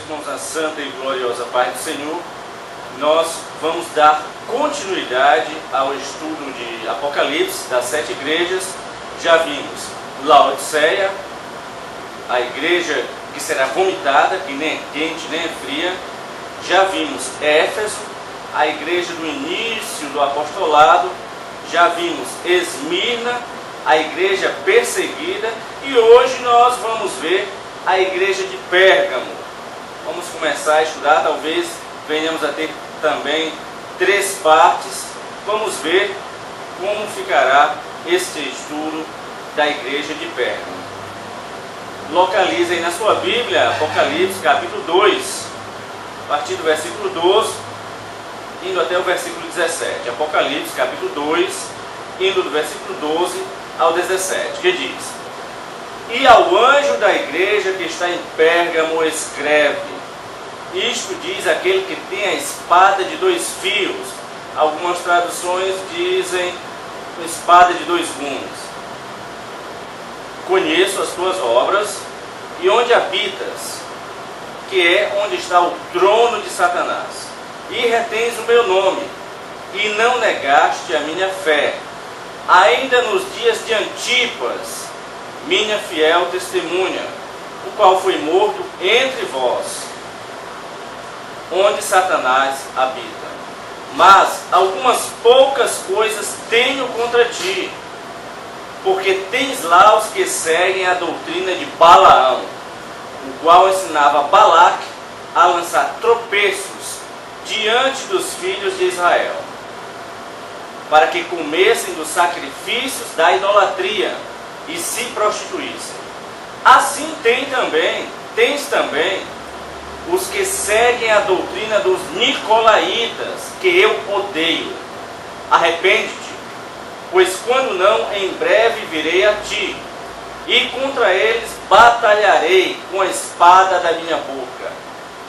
irmãos, na santa e gloriosa paz do Senhor, nós vamos dar continuidade ao estudo de Apocalipse, das 7 igrejas. Já vimos Laodiceia, a igreja que será vomitada, que nem é quente, nem é fria. Já vimos Éfeso, a igreja do início do apostolado. Já vimos Esmirna, a igreja perseguida. E hoje nós vamos ver a igreja de Pérgamo. Vamos começar a estudar, talvez venhamos a ter também 3 partes. Vamos ver como ficará este estudo da igreja de Pérgamo. Localizem na sua Bíblia Apocalipse capítulo 2, a partir do versículo 12, indo até o versículo 17. Apocalipse capítulo 2, indo do versículo 12 ao 17, que diz: E ao anjo da igreja que está em Pérgamo escreve: Isto diz aquele que tem a espada de 2 fios. Algumas traduções dizem espada de 2 gumes. Conheço as tuas obras e onde habitas, que é onde está o trono de Satanás. E retens o meu nome, e não negaste a minha fé, ainda nos dias de Antipas, minha fiel testemunha, o qual foi morto entre vós, onde Satanás habita. Mas algumas poucas coisas tenho contra ti, porque tens lá os que seguem a doutrina de Balaão, o qual ensinava Balaque a lançar tropeços diante dos filhos de Israel, para que comessem dos sacrifícios da idolatria e se prostituíssem. Assim tens também os que seguem a doutrina dos nicolaítas, que eu odeio. Arrepende-te, pois quando não, em breve virei a ti, e contra eles batalharei com a espada da minha boca.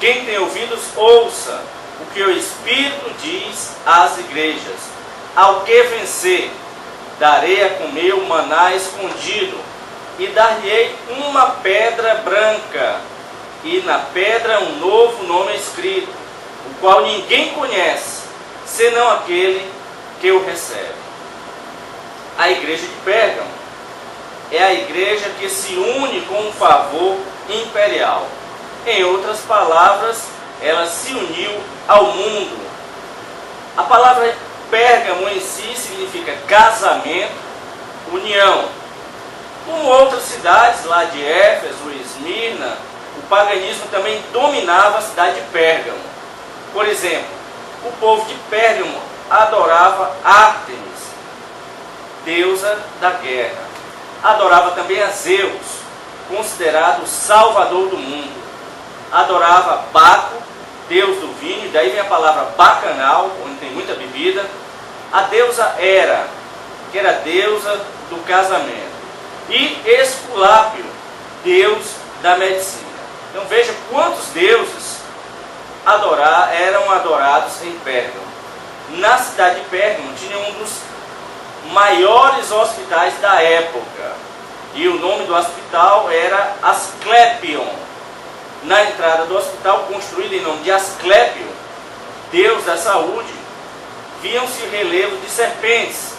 Quem tem ouvidos, ouça o que o Espírito diz às igrejas. Ao que vencer, darei a comer o maná escondido, e dar-lhe-ei uma pedra branca, e na pedra um novo nome escrito, o qual ninguém conhece, senão aquele que o recebe. A igreja de Pérgamo é a igreja que se une com um favor imperial. Em outras palavras, ela se uniu ao mundo. A palavra Pérgamo em si significa casamento, união. Como outras cidades lá de Éfeso e Esmirna, o paganismo também dominava a cidade de Pérgamo. Por exemplo, o povo de Pérgamo adorava Ártemis, deusa da guerra. Adorava também a Zeus, considerado o salvador do mundo. Adorava Baco, deus do vinho, daí vem a palavra bacanal, onde tem muita bebida. A deusa Hera, que era a deusa do casamento. E Esculápio, deus da medicina. Então veja quantos deuses eram adorados em Pérgamo. Na cidade de Pérgamo tinha um dos maiores hospitais da época, e o nome do hospital era Asclepion. Na entrada do hospital, construído em nome de Asclépio, deus da saúde, viam-se relevos de serpentes,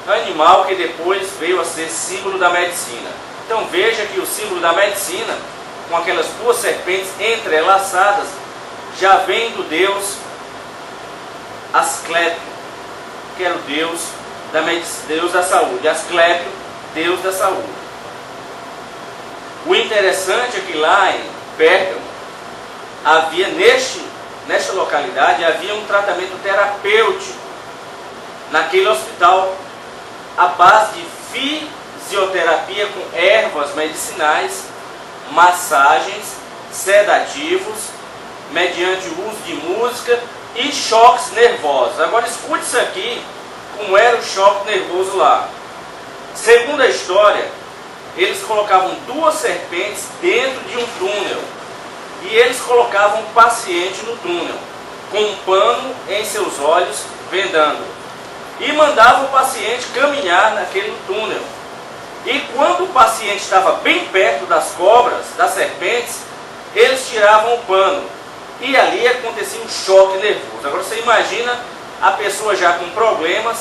animal que depois veio a ser símbolo da medicina. Então veja que o símbolo da medicina, com aquelas 2 serpentes entrelaçadas, já vem do deus Asclépio, que era o deus da medicina, deus da saúde. Asclépio, deus da saúde. O interessante é que lá em Pérgamo havia, nesta localidade, havia um tratamento terapêutico naquele hospital, à base de fisioterapia com ervas medicinais, massagens, sedativos, mediante o uso de música e choques nervosos. Agora escute isso aqui, como era o choque nervoso lá. Segundo a história, eles colocavam 2 serpentes dentro de um túnel, e eles colocavam o paciente no túnel, com um pano em seus olhos, vendando, e mandavam o paciente caminhar naquele túnel. E quando o paciente estava bem perto das cobras, das serpentes, eles tiravam o pano. E ali acontecia um choque nervoso. Agora você imagina a pessoa já com problemas,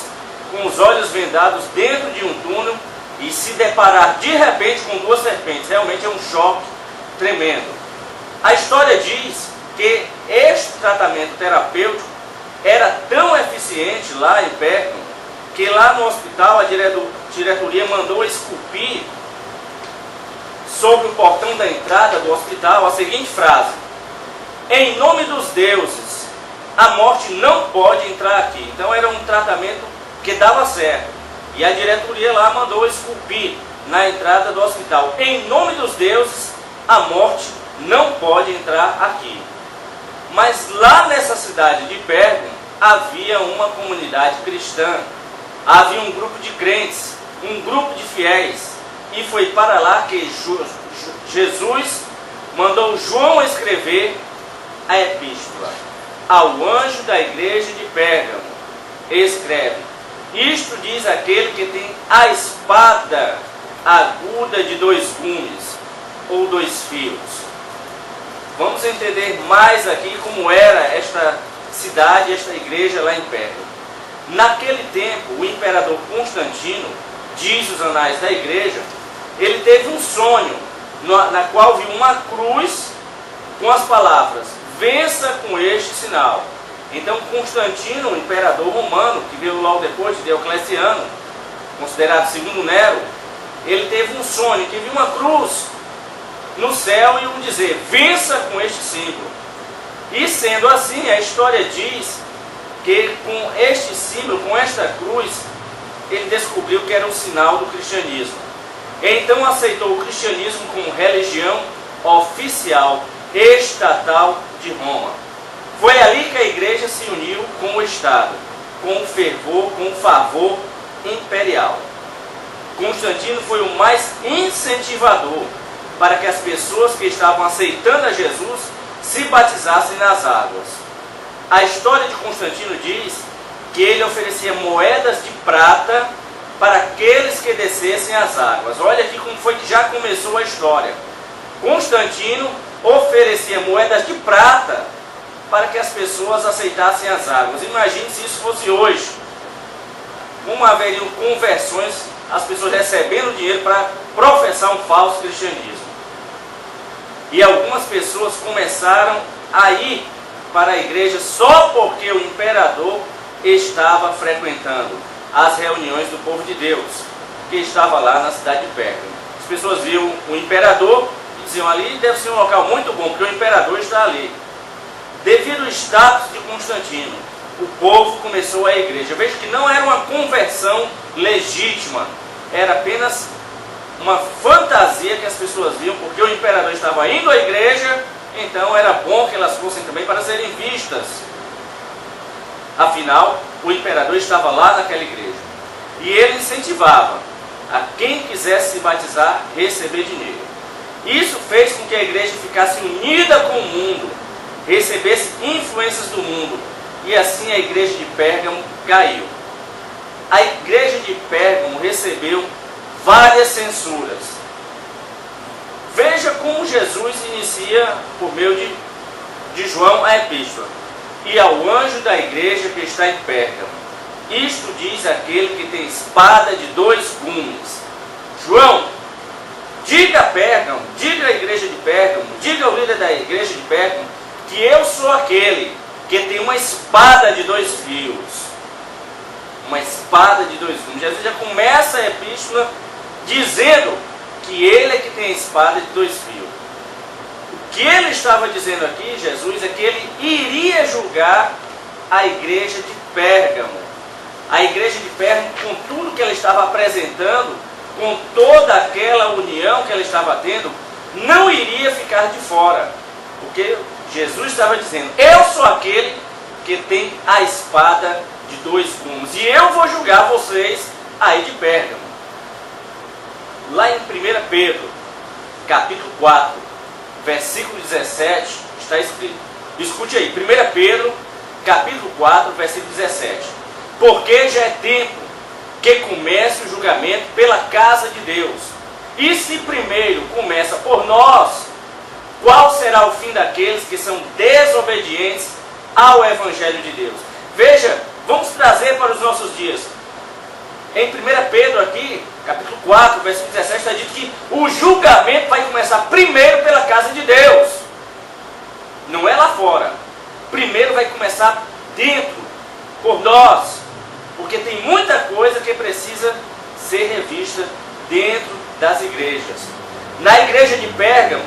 com os olhos vendados dentro de um túnel e se deparar de repente com duas serpentes. Realmente é um choque tremendo. A história diz que este tratamento terapêutico era tão eficiente lá em Pérgamo, que lá no hospital a diretoria mandou esculpir sobre o portão da entrada do hospital a seguinte frase: em nome dos deuses, a morte não pode entrar aqui. Então era um tratamento que dava certo. E a diretoria lá mandou esculpir na entrada do hospital: em nome dos deuses, a morte não pode entrar aqui. Mas lá nessa cidade de Pérgamo havia uma comunidade cristã, havia um grupo de crentes, um grupo de fiéis, e foi para lá que Jesus mandou João escrever a epístola. Ao anjo da igreja de Pérgamo escreve: isto diz aquele que tem a espada aguda de 2 gumes, ou 2 fios. Vamos entender mais aqui como era esta cidade, esta igreja lá em Pérgamo. Naquele tempo, o imperador Constantino, diz os anais da igreja, ele teve um sonho, na qual viu uma cruz com as palavras: vença com este sinal. Então Constantino, o imperador romano, que veio logo depois de Diocleciano, considerado segundo Nero, ele teve um sonho, que viu uma cruz no céu e o dizer: vença com este símbolo. E sendo assim, a história diz que com este símbolo, com esta cruz, ele descobriu que era um sinal do cristianismo. Então aceitou o cristianismo como religião oficial, estatal de Roma. Foi ali que a igreja se uniu com o Estado, com o fervor, com o favor imperial. Constantino foi o mais incentivador para que as pessoas que estavam aceitando a Jesus se batizassem nas águas. A história de Constantino diz que ele oferecia moedas de prata para aqueles que descessem as águas. Olha aqui como foi que já começou a história. Constantino oferecia moedas de prata para que as pessoas aceitassem as águas. Imagine se isso fosse hoje. Como haveriam conversões, as pessoas recebendo dinheiro para professar um falso cristianismo. E algumas pessoas começaram a ir para a igreja só porque o imperador estava frequentando as reuniões do povo de Deus, que estava lá na cidade de Pérgamo. As pessoas viam o imperador e diziam: ali deve ser um local muito bom, porque o imperador está ali. Devido ao status de Constantino, o povo começou a igreja. Veja que não era uma conversão legítima, era apenas uma fantasia que as pessoas viam, porque o imperador estava indo à igreja, então era bom que elas fossem também para serem vistas. Afinal, o imperador estava lá naquela igreja. E ele incentivava a quem quisesse se batizar receber dinheiro. Isso fez com que a igreja ficasse unida com o mundo, recebesse influências do mundo. E assim a igreja de Pérgamo caiu. A igreja de Pérgamo recebeu várias censuras. Veja como Jesus inicia por meio de João a epístola. E ao anjo da igreja que está em Pérgamo, isto diz aquele que tem espada de 2 gumes. João, diga a Pérgamo, diga à igreja de Pérgamo, diga ao líder da igreja de Pérgamo, que eu sou aquele que tem uma espada de 2 fios. Uma espada de 2 gumes. Jesus já começa a epístola dizendo que ele é que tem a espada de 2 fios. O que ele estava dizendo aqui, Jesus, é que ele iria julgar a igreja de Pérgamo. A igreja de Pérgamo, com tudo que ela estava apresentando, com toda aquela união que ela estava tendo, não iria ficar de fora. Porque Jesus estava dizendo: eu sou aquele que tem a espada de 2 gumes, e eu vou julgar vocês aí de Pérgamo. Lá em 1 Pedro, capítulo 4, versículo 17, está escrito, escute aí, 1 Pedro, capítulo 4, versículo 17. Porque já é tempo que comece o julgamento pela casa de Deus. E se primeiro começa por nós, qual será o fim daqueles que são desobedientes ao Evangelho de Deus. Veja, vamos trazer para os nossos dias. Em 1 Pedro aqui, capítulo 4, versículo 17, está dito que o julgamento vai começar primeiro pela casa de Deus. Não é lá fora. Primeiro vai começar dentro, por nós. Porque tem muita coisa que precisa ser revista dentro das igrejas. Na igreja de Pérgamo,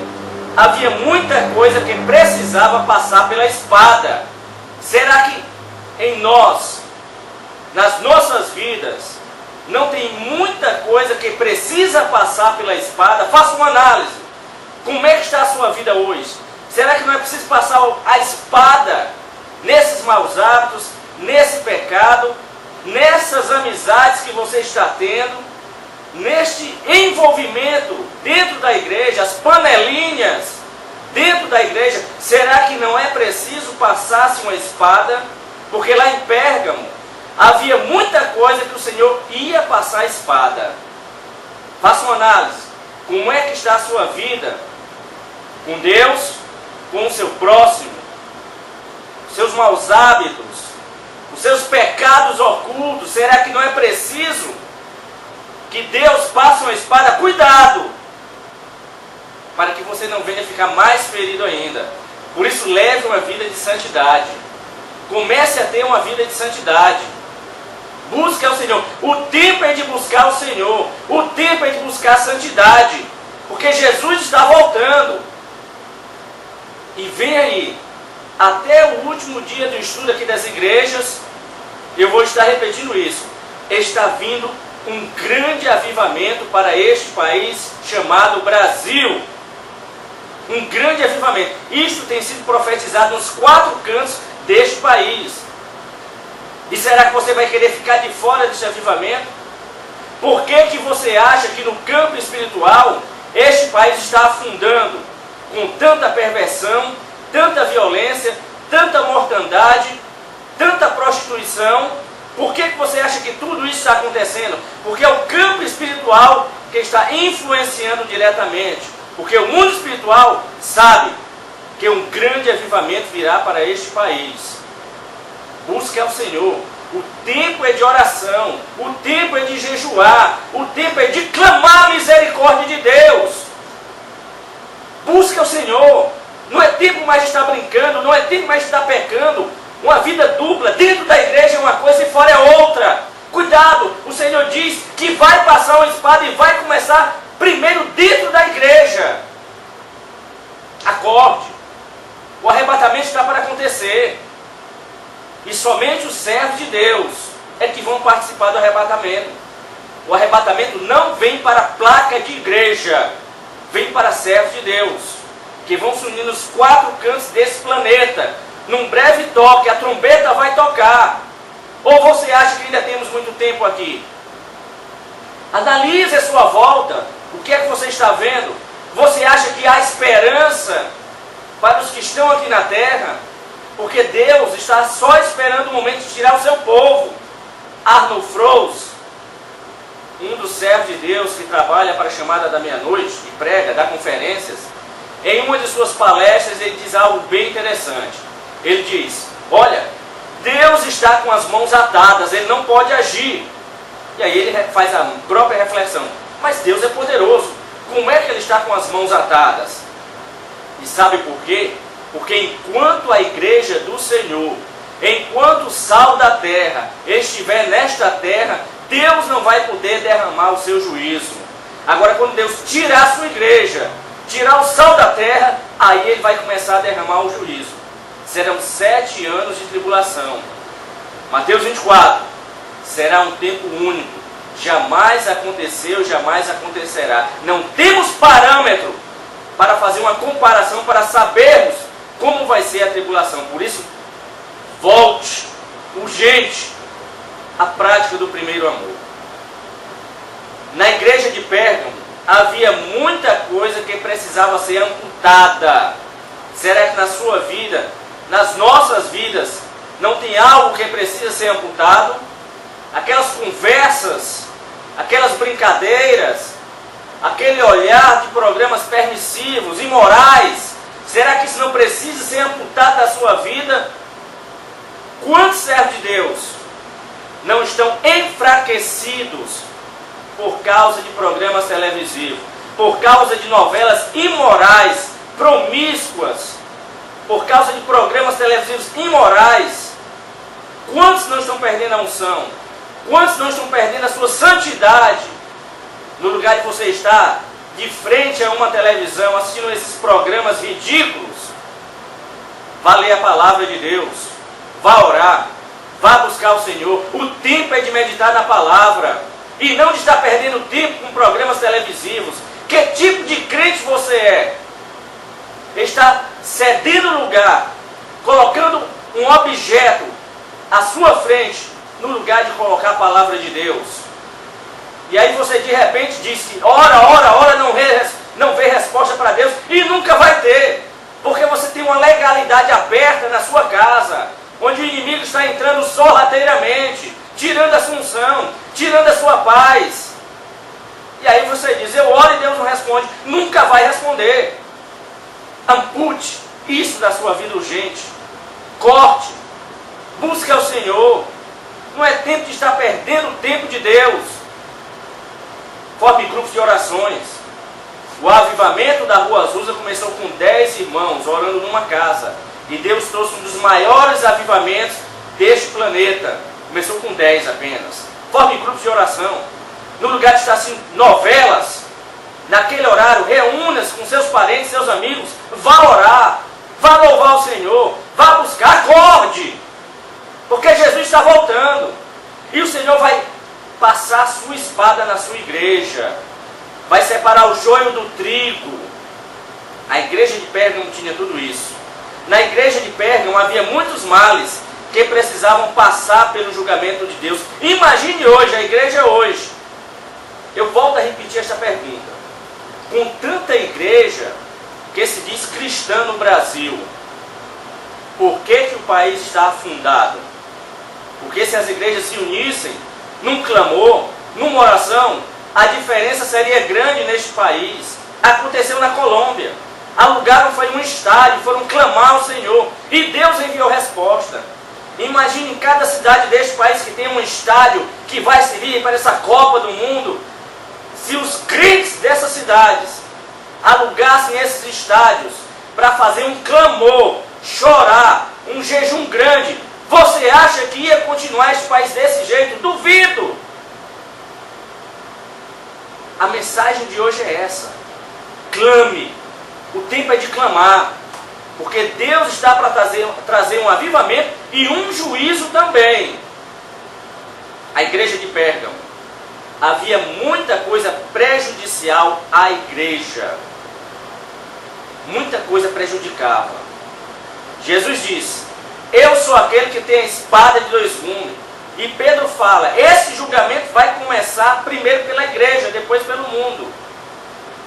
havia muita coisa que precisava passar pela espada. Será que em nós, nas nossas vidas, não tem muita coisa que precisa passar pela espada? Faça uma análise. Como é que está a sua vida hoje? Será que não é preciso passar a espada nesses maus hábitos, nesse pecado, nessas amizades que você está tendo, neste envolvimento dentro da igreja, as panelinhas dentro da igreja? Será que não é preciso passar-se uma espada? Porque lá em Pérgamo havia muita coisa que o Senhor ia passar a espada. Faça uma análise. Como é que está a sua vida com Deus, com o seu próximo, seus maus hábitos, os seus pecados ocultos? Será que não é preciso que Deus passe uma espada? Cuidado, para que você não venha ficar mais ferido ainda. Por isso, leve uma vida de santidade. Comece a ter uma vida de santidade. Busque ao Senhor. O tempo é de buscar o Senhor. O tempo é de buscar a santidade. Porque Jesus está voltando. E vem aí, até o último dia do estudo aqui das igrejas, eu vou estar repetindo isso. Está vindo um grande avivamento para este país chamado Brasil. Um grande avivamento. Isto tem sido profetizado nos 4 cantos deste país. E será que você vai querer ficar de fora desse avivamento? Por que você acha que no campo espiritual este país está afundando com tanta perversão, tanta violência, tanta mortandade, tanta prostituição? Por que você acha que tudo isso está acontecendo? Porque é o campo espiritual que está influenciando diretamente. Porque o mundo espiritual sabe que um grande avivamento virá para este país. Busque ao Senhor. O tempo é de oração. O tempo é de jejuar. O tempo é de clamar a misericórdia de Deus. Busque ao Senhor. Não é tempo mais de estar brincando. Não é tempo mais de estar pecando. Uma vida dupla. Dentro da igreja é uma coisa e fora é outra. Cuidado. O Senhor diz que vai passar uma espada e vai começar primeiro dentro da igreja. Acorde. O arrebatamento está para acontecer. E somente os servos de Deus é que vão participar do arrebatamento. O arrebatamento não vem para placa de igreja, vem para servos de Deus, que vão se unir nos 4 cantos desse planeta. Num breve toque, a trombeta vai tocar. Ou você acha que ainda temos muito tempo aqui? Analise a sua volta. O que é que você está vendo? Você acha que há esperança para os que estão aqui na terra? Porque Deus está só esperando o momento de tirar o seu povo. Arnold Froese, um dos servos de Deus que trabalha para a chamada da meia-noite, que prega, dá conferências, em uma de suas palestras ele diz algo bem interessante. Ele diz: olha, Deus está com as mãos atadas, Ele não pode agir. E aí ele faz a própria reflexão: mas Deus é poderoso, como é que Ele está com as mãos atadas? E sabe por quê? Porque enquanto a igreja do Senhor, enquanto o sal da terra estiver nesta terra, Deus não vai poder derramar o seu juízo. Agora, quando Deus tirar a sua igreja, tirar o sal da terra, aí Ele vai começar a derramar o juízo. Serão 7 anos de tribulação. Mateus 24, será um tempo único. Jamais aconteceu, jamais acontecerá. Não temos parâmetro para fazer uma comparação, para sabermos como vai ser a tribulação. Por isso, volte, urgente, à prática do primeiro amor. Na igreja de Pérgamo, havia muita coisa que precisava ser amputada. Será que na sua vida, nas nossas vidas, não tem algo que precisa ser amputado? Aquelas conversas, aquelas brincadeiras, aquele olhar de programas permissivos, imorais, Será que isso não precisa ser amputado da sua vida? Quantos servos de Deus não estão enfraquecidos por causa de programas televisivos, por causa de novelas imorais, promíscuas, por causa de programas televisivos imorais? Quantos não estão perdendo a unção? Quantos não estão perdendo a sua santidade? No lugar de você estar de frente a uma televisão, assistindo esses programas ridículos, vá ler a palavra de Deus, vá orar, vá buscar o Senhor. O tempo é de meditar na palavra, e não de estar perdendo tempo com programas televisivos. Que tipo de crente você é? Está cedendo lugar, colocando um objeto à sua frente, no lugar de colocar a palavra de Deus. E aí você de repente diz que ora, não vê resposta para Deus, e nunca vai ter, porque você tem uma legalidade aberta na sua casa, onde o inimigo está entrando sorrateiramente, tirando a sua unção, tirando a sua paz. E aí você diz, eu oro e Deus não responde. Nunca vai responder. Ampute isso da sua vida urgente. Corte. Busque ao Senhor. Não é tempo de estar perdendo o tempo de Deus. Forme grupos de orações. O avivamento da Rua Azusa começou com 10 irmãos orando numa casa. E Deus trouxe um dos maiores avivamentos deste planeta. Começou com 10 apenas. Forme grupos de oração. No lugar de estar assistindo novelas, naquele horário, reúna-se com seus parentes, seus amigos. Vá orar. Vá louvar o Senhor. Vá buscar. Acorde. Porque Jesus está voltando. E o Senhor vai passar a sua espada na sua igreja. Vai separar o joio do trigo. A igreja de Pérgamo tinha tudo isso. Na igreja de Pérgamo havia muitos males que precisavam passar pelo julgamento de Deus. Imagine hoje, a igreja hoje. Eu volto a repetir esta pergunta. Com tanta igreja que se diz cristã no Brasil, por que o país está afundado? Porque se as igrejas se unissem num clamor, numa oração, a diferença seria grande neste país. Aconteceu na Colômbia. Alugaram, foi um estádio, foram clamar ao Senhor. E Deus enviou resposta. Imagine em cada cidade deste país que tem um estádio que vai servir para essa Copa do Mundo. Se os crentes dessas cidades alugassem esses estádios para fazer um clamor, chorar, um jejum grande, você acha que ia continuar este país desse jeito? Duvido! A mensagem de hoje é essa. Clame. O tempo é de clamar. Porque Deus está para trazer um avivamento e um juízo também. A igreja de Pérgamo. Havia muita coisa prejudicial à igreja. Muita coisa prejudicava. Jesus disse, eu sou aquele que tem a espada de dois gumes. E Pedro fala, esse julgamento vai começar primeiro pela igreja, depois pelo mundo.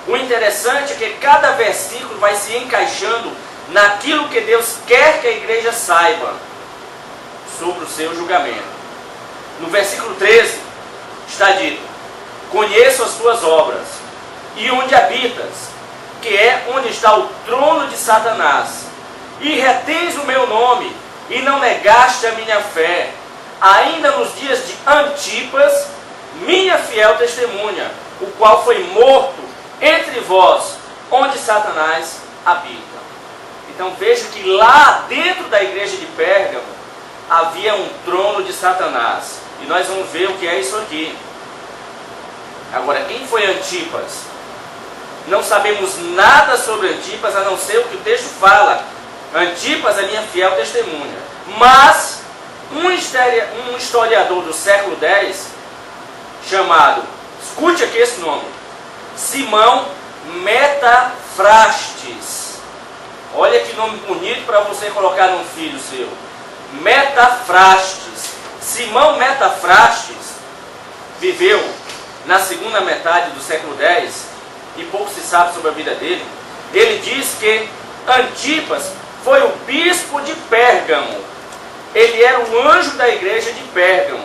O interessante é que cada versículo vai se encaixando naquilo que Deus quer que a igreja saiba sobre o seu julgamento. No versículo 13 está dito, conheço as tuas obras e onde habitas, que é onde está o trono de Satanás, e retens o meu nome, e não negaste a minha fé, ainda nos dias de Antipas, minha fiel testemunha, o qual foi morto entre vós, onde Satanás habita. Então veja que lá dentro da igreja de Pérgamo havia um trono de Satanás. E nós vamos ver o que é isso aqui. Agora, quem foi Antipas? Não sabemos nada sobre Antipas, a não ser o que o texto fala. Antipas é minha fiel testemunha. Mas um historiador do século X, chamado, escute aqui esse nome, Simão Metafrastes. Olha que nome bonito para você colocar num filho seu. Metafrastes. Simão Metafrastes viveu na segunda metade do século X e pouco se sabe sobre a vida dele. Ele diz que Antipas foi o bispo de Pérgamo. Ele era o anjo da igreja de Pérgamo,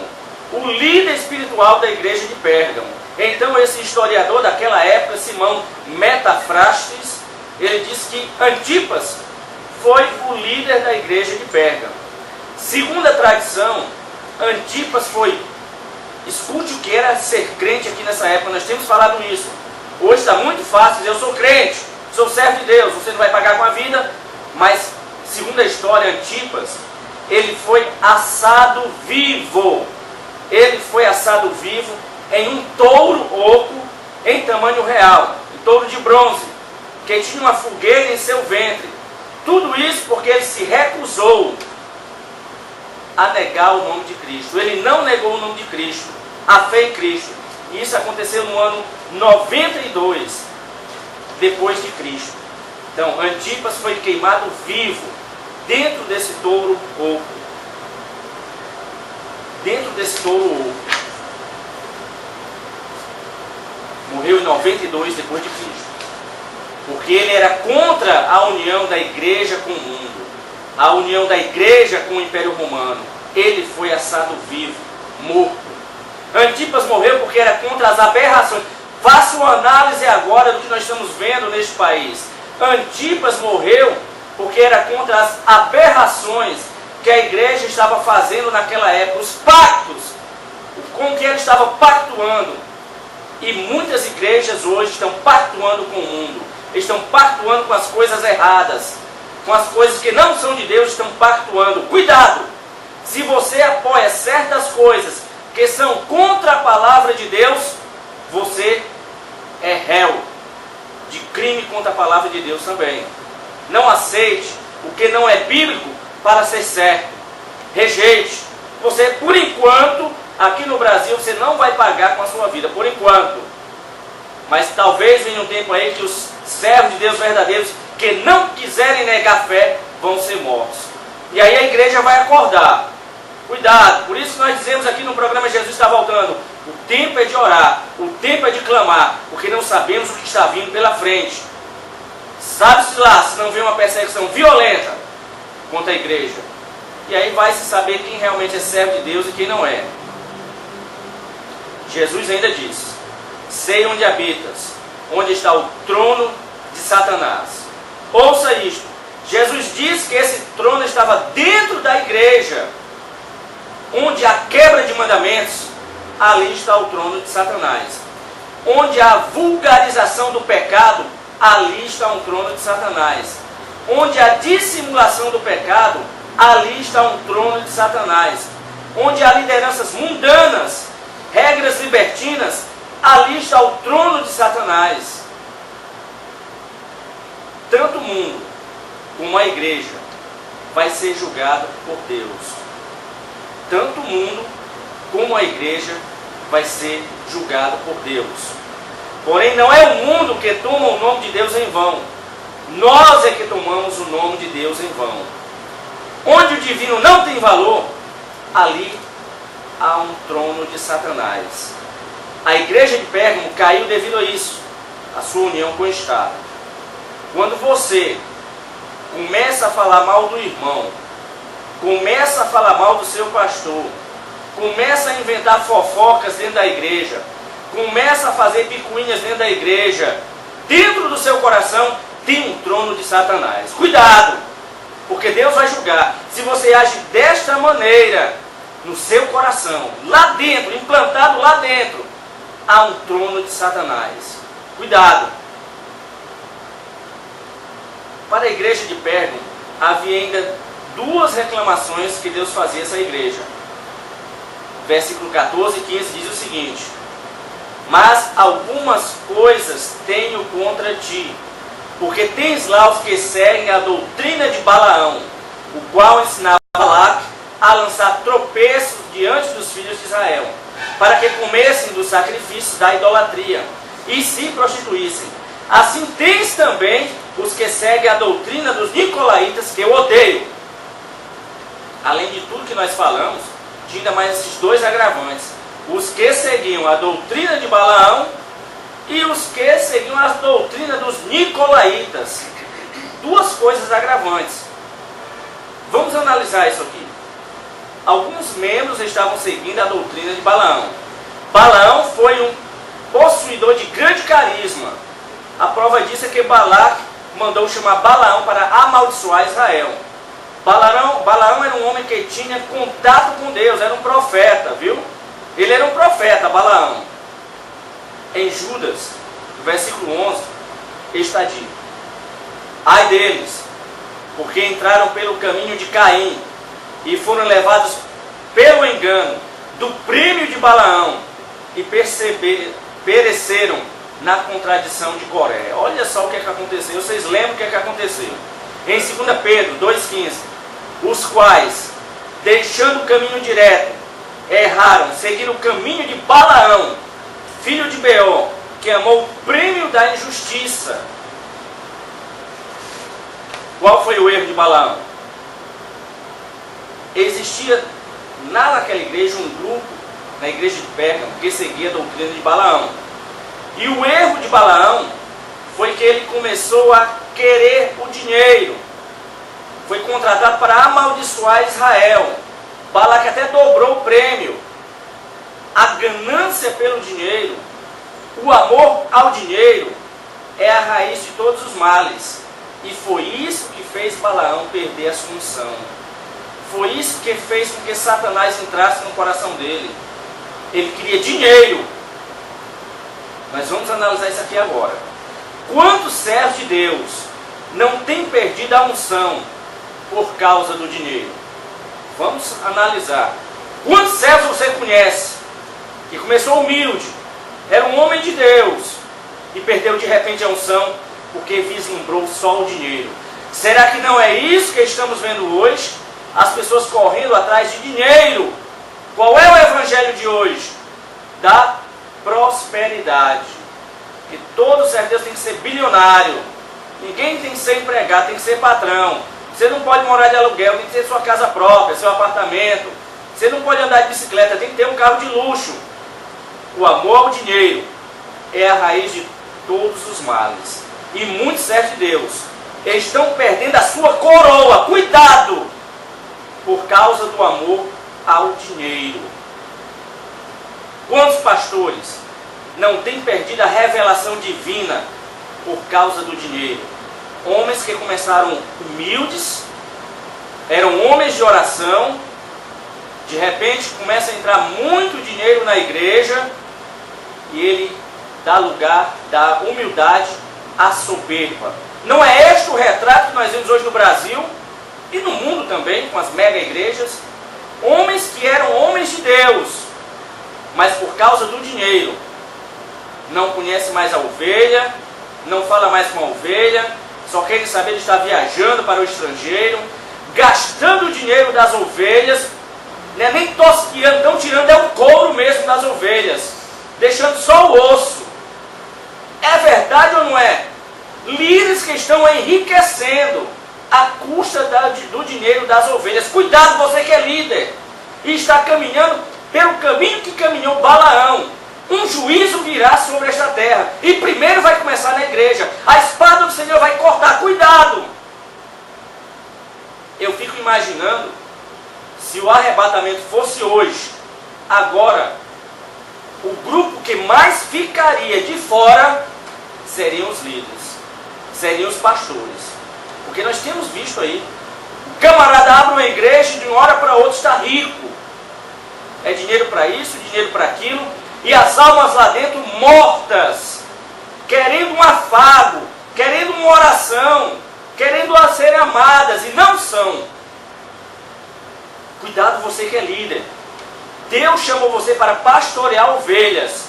o líder espiritual da igreja de Pérgamo. Então esse historiador daquela época, Simão Metafrastes, ele diz que Antipas foi o líder da igreja de Pérgamo. Segundo a tradição, Antipas foi, escute o que era ser crente aqui nessa época, nós temos falado isso. Hoje está muito fácil dizer, eu sou crente, sou servo de Deus, você não vai pagar com a vida, mas segundo a história, Antipas, ele foi assado vivo. Ele foi assado vivo em um touro oco em tamanho real, um touro de bronze, que tinha uma fogueira em seu ventre. Tudo isso porque ele se recusou a negar o nome de Cristo. Ele não negou o nome de Cristo, a fé em Cristo. E isso aconteceu no ano 92 depois de Cristo. Então, Antipas foi queimado vivo dentro desse touro oco. Dentro desse touro oco. Morreu em 92 depois de Cristo. Porque ele era contra a união da igreja com o mundo, a união da igreja com o Império Romano. Ele foi assado vivo, morto. Antipas morreu porque era contra as aberrações. Faça uma análise agora do que nós estamos vendo neste país. Antipas morreu porque era contra as aberrações que a igreja estava fazendo naquela época, os pactos com que ela estava pactuando. E muitas igrejas hoje estão pactuando com o mundo, estão pactuando com as coisas erradas, com as coisas que não são de Deus, estão pactuando. Cuidado! Se você apoia certas coisas que são contra a palavra de Deus, você é réu de crime contra a palavra de Deus também. Não aceite o que não é bíblico para ser certo. Rejeite. Você, por enquanto, aqui no Brasil, você não vai pagar com a sua vida, por enquanto. Mas talvez venha um tempo aí que os servos de Deus verdadeiros que não quiserem negar fé vão ser mortos. E aí a igreja vai acordar. Cuidado, por isso nós dizemos aqui no programa Jesus está voltando. O tempo é de orar, o tempo é de clamar, porque não sabemos o que está vindo pela frente. Sabe-se lá se não vem uma perseguição violenta contra a igreja. E aí vai se saber quem realmente é servo de Deus e quem não é. Jesus ainda diz: sei onde habitas, onde está o trono de Satanás. Ouça isto. Jesus diz que esse trono estava dentro da igreja. Onde há quebra de mandamentos, ali está o trono de Satanás. Onde há vulgarização do pecado, ali está um trono de Satanás. Onde há dissimulação do pecado, ali está um trono de Satanás. Onde há lideranças mundanas, regras libertinas, ali está o trono de Satanás. Tanto o mundo como a igreja vai ser julgado por Deus. Tanto o mundo como a igreja vai ser julgado por Deus. Porém, não é o mundo que toma o nome de Deus em vão. Nós é que tomamos o nome de Deus em vão. Onde o divino não tem valor, ali há um trono de Satanás. A igreja de Pérgamo caiu devido a isso, a sua união com o Estado. Quando você começa a falar mal do irmão, começa a falar mal do seu pastor, começa a inventar fofocas dentro da igreja, começa a fazer picuinhas dentro da igreja, dentro do seu coração tem um trono de Satanás. Cuidado, porque Deus vai julgar. Se você age desta maneira no seu coração, lá dentro, implantado lá dentro, há um trono de Satanás. Cuidado. Para a igreja de Pérgamo havia ainda duas reclamações que Deus fazia a essa igreja. Versículo 14 e 15 diz o seguinte: mas algumas coisas tenho contra ti, porque tens lá os que seguem a doutrina de Balaão, o qual ensinava Balaque a lançar tropeços diante dos filhos de Israel, para que comessem dos sacrifícios da idolatria e se prostituíssem. Assim tens também os que seguem a doutrina dos nicolaítas, que eu odeio. Além de tudo que nós falamos, tinha ainda mais esses dois agravantes: os que seguiam a doutrina de Balaão e os que seguiam a doutrina dos nicolaítas. Duas coisas agravantes. Vamos analisar isso aqui. Alguns membros estavam seguindo a doutrina de Balaão. Balaão foi um possuidor de grande carisma. A prova disso é que Balaque mandou chamar Balaão para amaldiçoar Israel. Balaão era um homem que tinha contato com Deus, era um profeta, viu? Ele era um profeta, Balaão. Em Judas, no versículo 11, está dito: ai deles, porque entraram pelo caminho de Caim e foram levados pelo engano do prêmio de Balaão e pereceram na contradição de Coré. Olha só o que é que aconteceu. Vocês lembram o que é que aconteceu? Em 2 Pedro 2,15: os quais, deixando o caminho direto, erraram, seguiram o caminho de Balaão, filho de Beor, que amou o prêmio da injustiça. Qual foi o erro de Balaão? Existia naquela igreja um grupo, na igreja de Pérgamo, que seguia a doutrina de Balaão. E o erro de Balaão foi que ele começou a querer o dinheiro. Foi contratado para amaldiçoar Israel. Balaque até dobrou o prêmio. A ganância pelo dinheiro, o amor ao dinheiro, é a raiz de todos os males. E foi isso que fez Balaão perder a sua unção. Foi isso que fez com que Satanás entrasse no coração dele. Ele queria dinheiro. Nós vamos analisar isso aqui agora. Quantos servos de Deus não têm perdido a unção por causa do dinheiro? Vamos analisar. Quantos servos você conhece que começou humilde, era um homem de Deus e perdeu de repente a unção porque vislumbrou só o dinheiro? Será que não é isso que estamos vendo hoje? As pessoas correndo atrás de dinheiro. Qual é o evangelho de hoje? Da prosperidade. Que todo servo de Deus tem que ser bilionário. Ninguém tem que ser empregado, tem que ser patrão. Você não pode morar de aluguel, tem que ter sua casa própria, seu apartamento. Você não pode andar de bicicleta, tem que ter um carro de luxo. O amor ao dinheiro é a raiz de todos os males. E muitos servos de Deus estão perdendo a sua coroa. Cuidado! Por causa do amor ao dinheiro. Quantos pastores não têm perdido a revelação divina por causa do dinheiro? Homens que começaram humildes, eram homens de oração, de repente começa a entrar muito dinheiro na igreja e ele dá lugar, dá humildade à soberba. Não é este o retrato que nós vemos hoje no Brasil e no mundo também, com as mega igrejas? Homens que eram homens de Deus, mas por causa do dinheiro não conhece mais a ovelha, não fala mais com a ovelha, só querem saber de estar viajando para o estrangeiro, gastando o dinheiro das ovelhas, né? Nem tosquiando, estão tirando o couro mesmo das ovelhas, deixando só o osso. É verdade ou não é? Líderes que estão enriquecendo à custa do dinheiro das ovelhas. Cuidado, você que é líder e está caminhando pelo caminho que caminhou Balaão. Um juízo virá sobre esta terra. E primeiro vai começar na igreja. A espada do Senhor vai cortar. Cuidado! Eu fico imaginando, se o arrebatamento fosse hoje, agora, o grupo que mais ficaria de fora seriam os líderes, seriam os pastores. Porque nós temos visto aí, o camarada abre uma igreja e de uma hora para outra está rico. É dinheiro para isso, dinheiro para aquilo. E as almas lá dentro mortas, querendo um afago, querendo uma oração, querendo serem amadas e não são. Cuidado, você que é líder. Deus chamou você para pastorear ovelhas.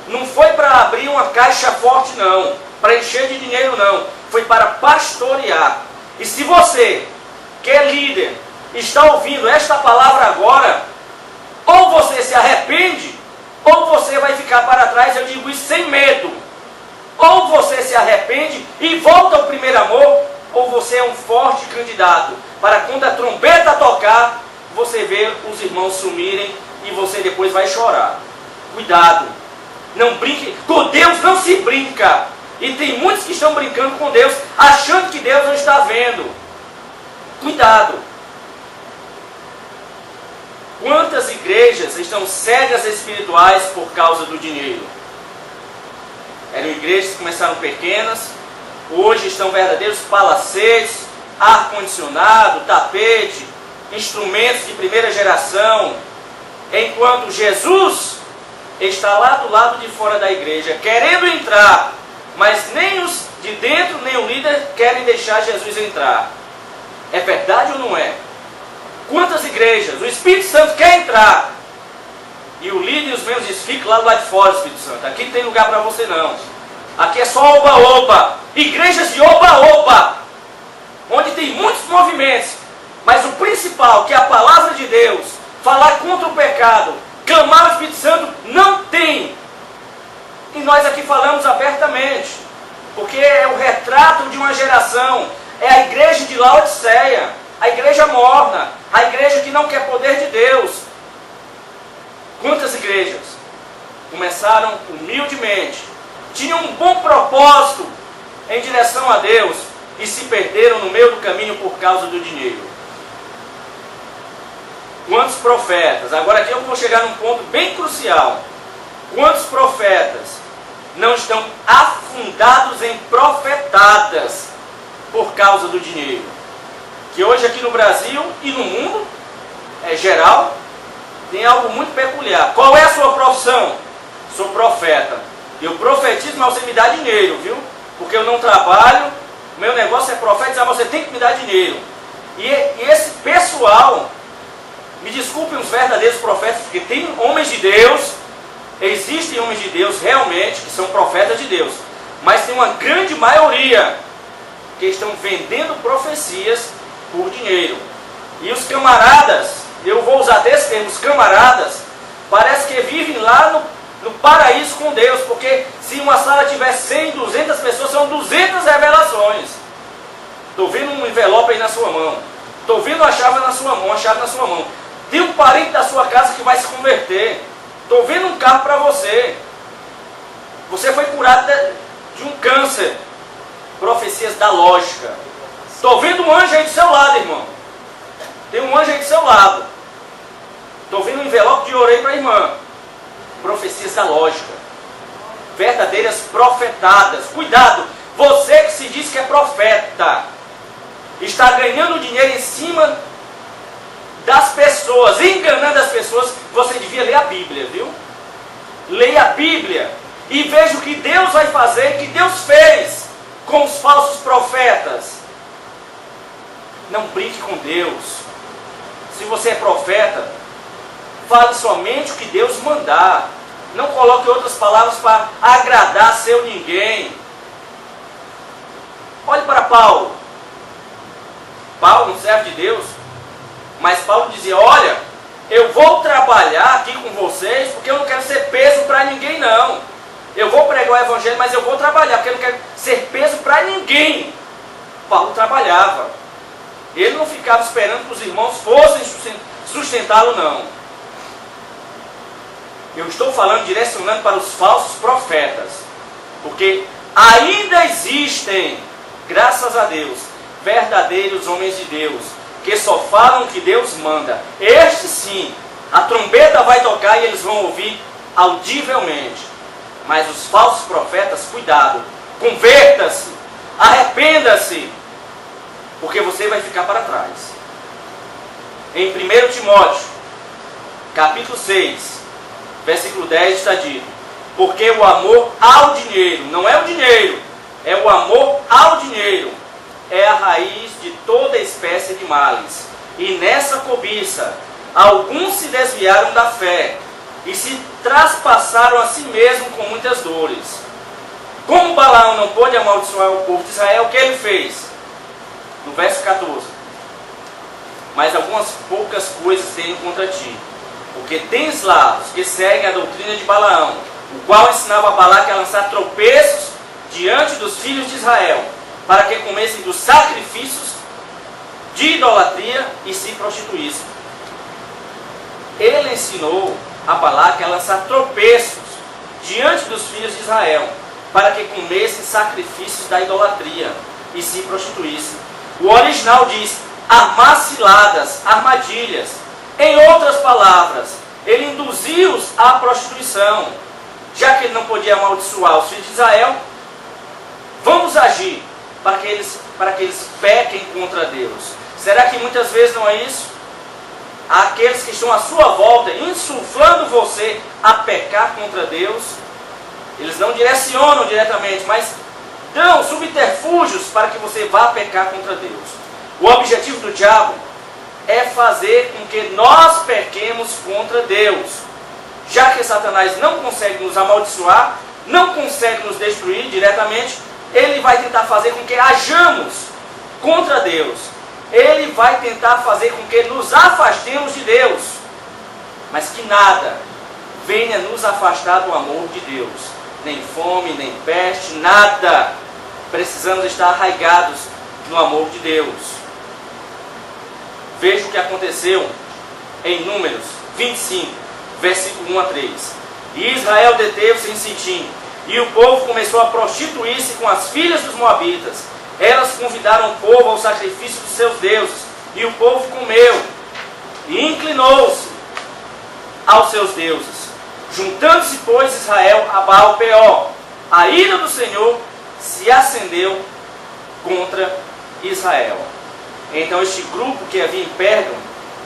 Não foi para abrir uma caixa forte não, para encher de dinheiro não. Foi para pastorear. E se você, que é líder, está ouvindo esta palavra agora, ou você se arrepende, ou você vai ficar para trás. Eu digo isso sem medo. Ou você se arrepende e volta ao primeiro amor, ou você é um forte candidato para quando a trombeta tocar, você vê os irmãos sumirem e você depois vai chorar. Cuidado, não brinque, com Deus não se brinca. E tem muitos que estão brincando com Deus, achando que Deus não está vendo. Cuidado. Quantas igrejas estão cegas espirituais por causa do dinheiro? Eram igrejas que começaram pequenas, Hoje estão verdadeiros palacetes, ar-condicionado, tapete, instrumentos de primeira geração, enquanto Jesus está lá do lado de fora da igreja, querendo entrar, mas nem os de dentro, nem o líder querem deixar Jesus entrar. É verdade ou não é? Quantas igrejas o Espírito Santo quer entrar, e o líder e os membros dizem, fique lá do lado de fora, Espírito Santo, aqui não tem lugar para você não. Aqui é só oba-oba, igrejas de oba-oba, onde tem muitos movimentos, mas o principal, que é a palavra de Deus, falar contra o pecado, clamar ao Espírito Santo, não tem. E nós aqui falamos abertamente, porque é o retrato de uma geração, é a igreja de Laodiceia, a igreja morna, a igreja que não quer poder de Deus. Quantas igrejas começaram humildemente, tinham um bom propósito em direção a Deus e se perderam no meio do caminho por causa do dinheiro. Quantos profetas, agora aqui eu vou chegar num ponto bem crucial, quantos profetas não estão afundados em profetadas por causa do dinheiro? Que hoje aqui no Brasil e no mundo, geral, tem algo muito peculiar. Qual é a sua profissão? Sou profeta. Eu profetizo, mas você me dá dinheiro, viu? Porque eu não trabalho, o meu negócio é profetizar, você tem que me dar dinheiro. E esse pessoal, me desculpem os verdadeiros profetas, porque tem homens de Deus, existem homens de Deus realmente, que são profetas de Deus, mas tem uma grande maioria que estão vendendo profecias por dinheiro. E os camaradas, eu vou usar desse termo, os camaradas, parece que vivem lá no paraíso com Deus, porque se uma sala tiver 100, 200 pessoas, são 200 revelações. Estou vendo um envelope aí na sua mão, estou vendo a chave na sua mão, a chave na sua mão. Tem um parente da sua casa que vai se converter, estou vendo um carro para você. Você foi curado de um câncer. Profecias da lógica. Estou vendo um anjo aí do seu lado, irmão. Tem um anjo aí do seu lado. Estou vendo um envelope de ouro aí para a irmã. Profecias da lógica. Verdadeiras profetadas. Cuidado, você que se diz que é profeta, está ganhando dinheiro em cima das pessoas, enganando as pessoas. Você devia ler a Bíblia, viu? Leia a Bíblia e veja o que Deus vai fazer, o que Deus fez com os falsos profetas. Não brinque com Deus. Se você é profeta, fale somente o que Deus mandar. Não coloque outras palavras para agradar seu ninguém. Olhe para Paulo. Paulo, um servo de Deus, mas Paulo dizia, olha, eu vou trabalhar aqui com vocês, porque eu não quero ser peso para ninguém não. Eu vou pregar o evangelho, mas eu vou trabalhar, porque eu não quero ser peso para ninguém. Paulo trabalhava. Ele não ficava esperando que os irmãos fossem sustentá-lo, não. Eu estou falando, direcionando para os falsos profetas. Porque ainda existem, graças a Deus, verdadeiros homens de Deus, que só falam o que Deus manda. Estes sim, a trombeta vai tocar e eles vão ouvir audivelmente. Mas os falsos profetas, cuidado, converta-se, arrependa-se, porque você vai ficar para trás. Em 1 Timóteo, capítulo 6, versículo 10 está dito, porque o amor ao dinheiro, não é o dinheiro, é o amor ao dinheiro, é a raiz de toda espécie de males. E nessa cobiça, alguns se desviaram da fé, e se traspassaram a si mesmo com muitas dores. Como Balaão não pôde amaldiçoar o povo de Israel, o que ele fez? No verso 14. Mas algumas poucas coisas tenho contra ti, porque tens lá os que seguem a doutrina de Balaão, o qual ensinava a Balaque a lançar tropeços diante dos filhos de Israel, para que comessem dos sacrifícios de idolatria e se prostituíssem. Ele ensinou a Balaque a lançar tropeços diante dos filhos de Israel, para que comessem sacrifícios da idolatria e se prostituíssem. O original diz, armar ciladas, armadilhas. Em outras palavras, ele induziu-os à prostituição. Já que ele não podia amaldiçoar os filhos de Israel, vamos agir para que eles pequem contra Deus. Será que muitas vezes não é isso? Aqueles que estão à sua volta, insuflando você a pecar contra Deus, eles não direcionam diretamente, mas dão subterfúgios para que você vá pecar contra Deus. O objetivo do diabo é fazer com que nós pequemos contra Deus. Já que Satanás não consegue nos amaldiçoar, não consegue nos destruir diretamente, ele vai tentar fazer com que hajamos contra Deus. Ele vai tentar fazer com que nos afastemos de Deus. Mas que nada venha nos afastar do amor de Deus. Nem fome, nem peste, nada. Precisamos estar arraigados no amor de Deus. Veja o que aconteceu em Números 25, versículo 1 a 3. E Israel deteve-se em Sitim, e o povo começou a prostituir-se com as filhas dos moabitas. Elas convidaram o povo ao sacrifício dos seus deuses, e o povo comeu, e inclinou-se aos seus deuses. Juntando-se, pois, Israel a Baal-peor, a ira do Senhor se acendeu contra Israel. Então este grupo que havia em Pérgamo,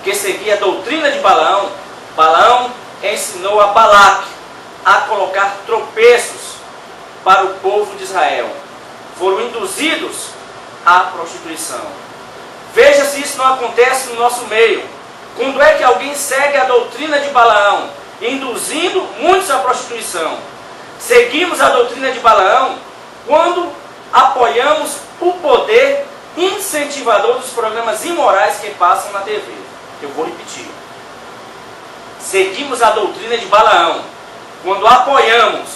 que seguia a doutrina de Balaão, Balaão ensinou a Balaque a colocar tropeços para o povo de Israel. Foram induzidos à prostituição. Veja se isso não acontece no nosso meio. Quando é que alguém segue a doutrina de Balaão, induzindo muitos à prostituição? Seguimos a doutrina de Balaão quando apoiamos o poder incentivador dos programas imorais que passam na TV. Eu vou repetir. Seguimos a doutrina de Balaão quando apoiamos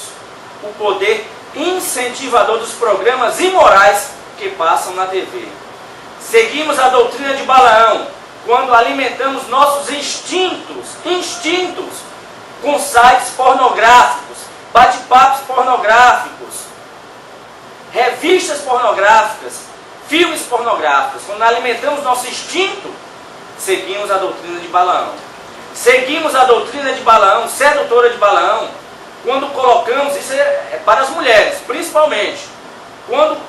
o poder incentivador dos programas imorais que passam na TV. Seguimos a doutrina de Balaão quando alimentamos nossos instintos com sites pornográficos, bate-papos pornográficos, revistas pornográficas, filmes pornográficos. Quando alimentamos nosso instinto, seguimos a doutrina de Balaão. Seguimos a doutrina de Balaão, sedutora de Balaão, quando colocamos, isso é para as mulheres, principalmente, quando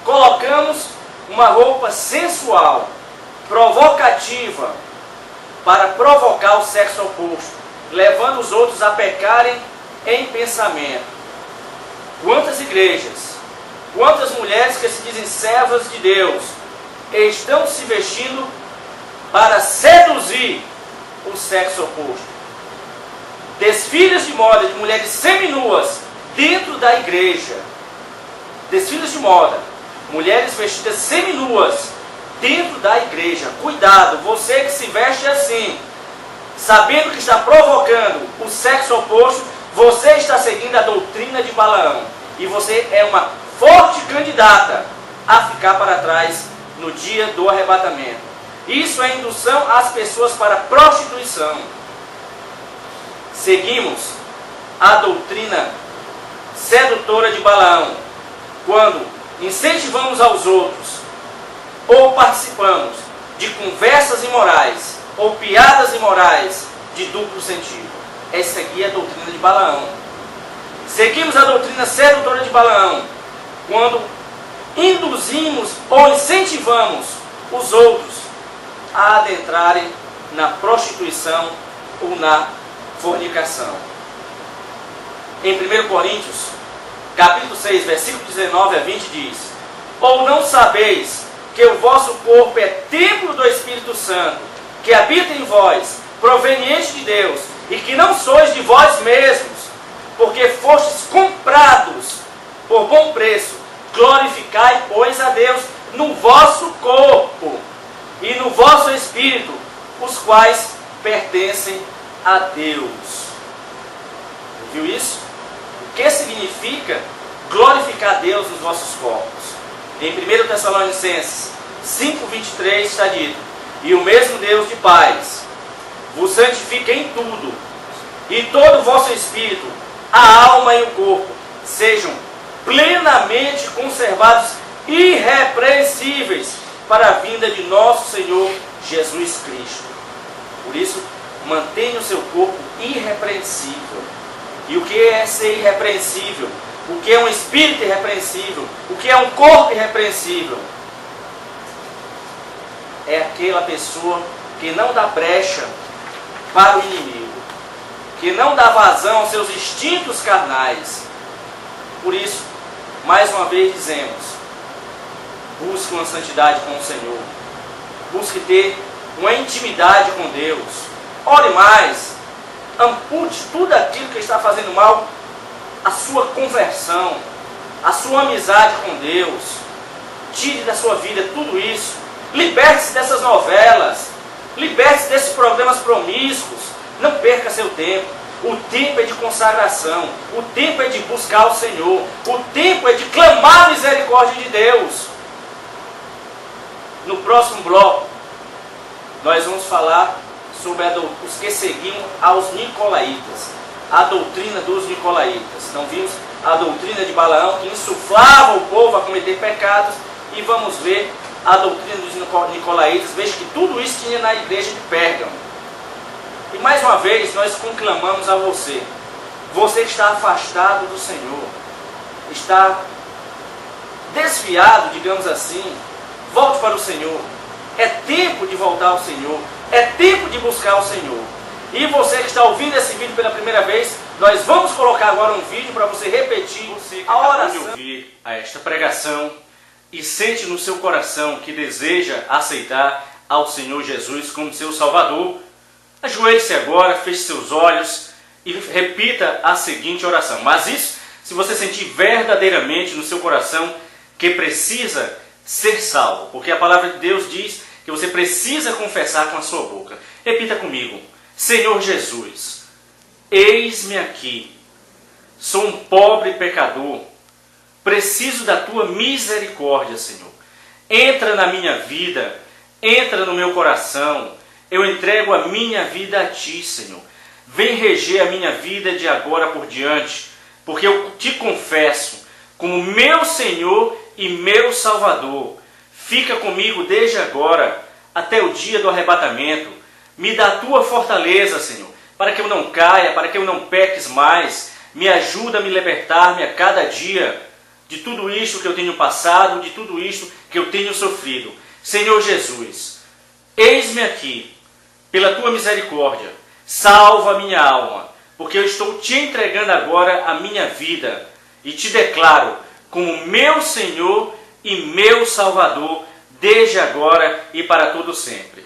colocamos uma roupa sensual, provocativa, para provocar o sexo oposto, levando os outros a pecarem em pensamento. Quantas igrejas, quantas mulheres que se dizem servas de Deus, estão se vestindo para seduzir o sexo oposto? Desfiles de moda de mulheres seminuas dentro da igreja. Desfiles de moda, mulheres vestidas seminuas dentro da igreja. Cuidado, você que se veste assim, sabendo que está provocando o sexo oposto, você está seguindo a doutrina de Balaão. E você é uma forte candidata a ficar para trás no dia do arrebatamento. Isso é indução às pessoas para prostituição. Seguimos a doutrina sedutora de Balaão quando incentivamos aos outros ou participamos de conversas imorais ou piadas imorais de duplo sentido. É seguir a doutrina de Balaão. Seguimos a doutrina sedutora de Balaão quando induzimos ou incentivamos os outros a adentrarem na prostituição ou na fornicação. Em 1 Coríntios, capítulo 6, versículo 19 a 20 diz: ou não sabeis que o vosso corpo é templo do Espírito Santo, que habita em vós, proveniente de Deus, e que não sois de vós mesmos, porque fostes comprados por bom preço. Glorificai, pois, a Deus no vosso corpo e no vosso espírito, os quais pertencem a Deus. Viu isso? O que significa glorificar Deus nos vossos corpos? Em 1 Tessalonicenses 5,23 está dito: e o mesmo Deus de paz vos santifique em tudo, e todo o vosso espírito, a alma e o corpo sejam plenamente conservados, irrepreensíveis, para a vinda de nosso Senhor Jesus Cristo. Por isso, mantenha o seu corpo irrepreensível. E o que é ser irrepreensível? o que é um espírito irrepreensível, o que é um corpo irrepreensível. É aquela pessoa que não dá brecha para o inimigo, que não dá vazão aos seus instintos carnais. Por isso, mais uma vez dizemos, busque uma santidade com o Senhor, busque ter uma intimidade com Deus, ore mais, ampute tudo aquilo que está fazendo mal, a sua conversão, a sua amizade com Deus, tire da sua vida tudo isso, liberte-se dessas novelas, liberte-se desses programas promíscuos, não perca seu tempo. O tempo é de consagração, o tempo é de buscar o Senhor, o tempo é de clamar a misericórdia de Deus. No próximo bloco, nós vamos falar sobre os que seguiam aos nicolaítas, a doutrina dos nicolaítas. Então vimos a doutrina de Balaão, que insuflava o povo a cometer pecados, e vamos ver a doutrina dos nicolaítas. Veja que tudo isso tinha na igreja de Pérgamo. E mais uma vez nós conclamamos a você, você que está afastado do Senhor, está desviado, digamos assim, volte para o Senhor. É tempo de voltar ao Senhor, é tempo de buscar o Senhor. E você que está ouvindo esse vídeo pela primeira vez, nós vamos colocar agora um vídeo para você repetir a oração. De ouvir a esta pregação e sente no seu coração que deseja aceitar ao Senhor Jesus como seu Salvador, ajoelhe-se agora, feche seus olhos e repita a seguinte oração. Mas isso, se você sentir verdadeiramente no seu coração que precisa ser salvo, porque a palavra de Deus diz que você precisa confessar com a sua boca. Repita comigo: Senhor Jesus, eis-me aqui, sou um pobre pecador, preciso da tua misericórdia, Senhor. Entra na minha vida, entra no meu coração, eu entrego a minha vida a ti, Senhor. Vem reger a minha vida de agora por diante, porque eu te confesso como meu Senhor e meu Salvador. Fica comigo desde agora até o dia do arrebatamento. Me dá a tua fortaleza, Senhor, para que eu não caia, para que eu não peques mais. Me ajuda a me libertar-me a cada dia de tudo isto que eu tenho passado, de tudo isto que eu tenho sofrido. Senhor Jesus, eis-me aqui, pela tua misericórdia, salva a minha alma, porque eu estou te entregando agora a minha vida e te declaro como meu Senhor e meu Salvador, desde agora e para todo sempre.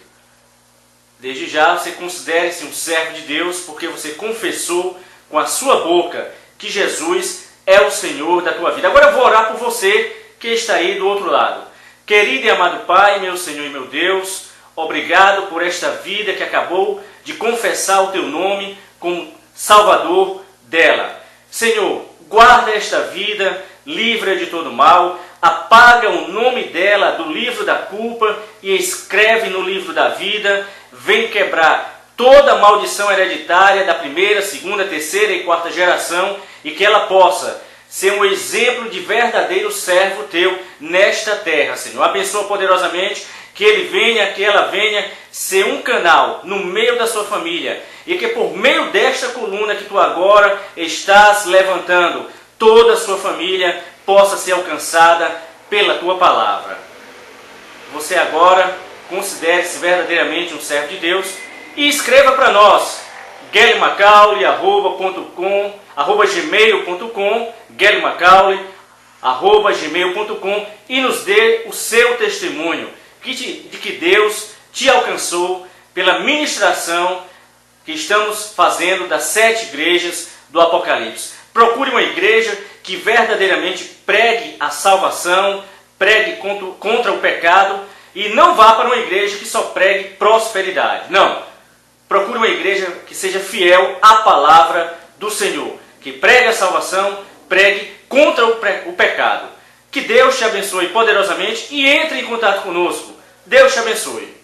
Desde já você considere-se um servo de Deus, porque você confessou com a sua boca que Jesus é o Senhor da tua vida. Agora eu vou orar por você que está aí do outro lado. Querido e amado Pai, meu Senhor e meu Deus, obrigado por esta vida que acabou de confessar o teu nome como Salvador dela. Senhor, guarda esta vida, livra de todo mal, apaga o nome dela do livro da culpa e escreve no livro da vida. Vem quebrar toda a maldição hereditária da primeira, segunda, terceira e quarta geração, e que ela possa ser um exemplo de verdadeiro servo teu nesta terra, Senhor. Abençoa poderosamente, que ele venha, que ela venha ser um canal no meio da sua família, e que por meio desta coluna que tu agora estás levantando, toda a sua família possa ser alcançada pela tua palavra. Você agora considere-se verdadeiramente um servo de Deus e escreva para nós, guelemacaulay@gmail.com, guelemacaulay@gmail.com, e nos dê o seu testemunho de que Deus te alcançou pela ministração que estamos fazendo das 7 igrejas do Apocalipse. Procure uma igreja que verdadeiramente pregue a salvação, pregue contra o pecado, e não vá para uma igreja que só pregue prosperidade. Não. Procure uma igreja que seja fiel à palavra do Senhor, que pregue a salvação, pregue contra o pecado. Que Deus te abençoe poderosamente e entre em contato conosco. Deus te abençoe.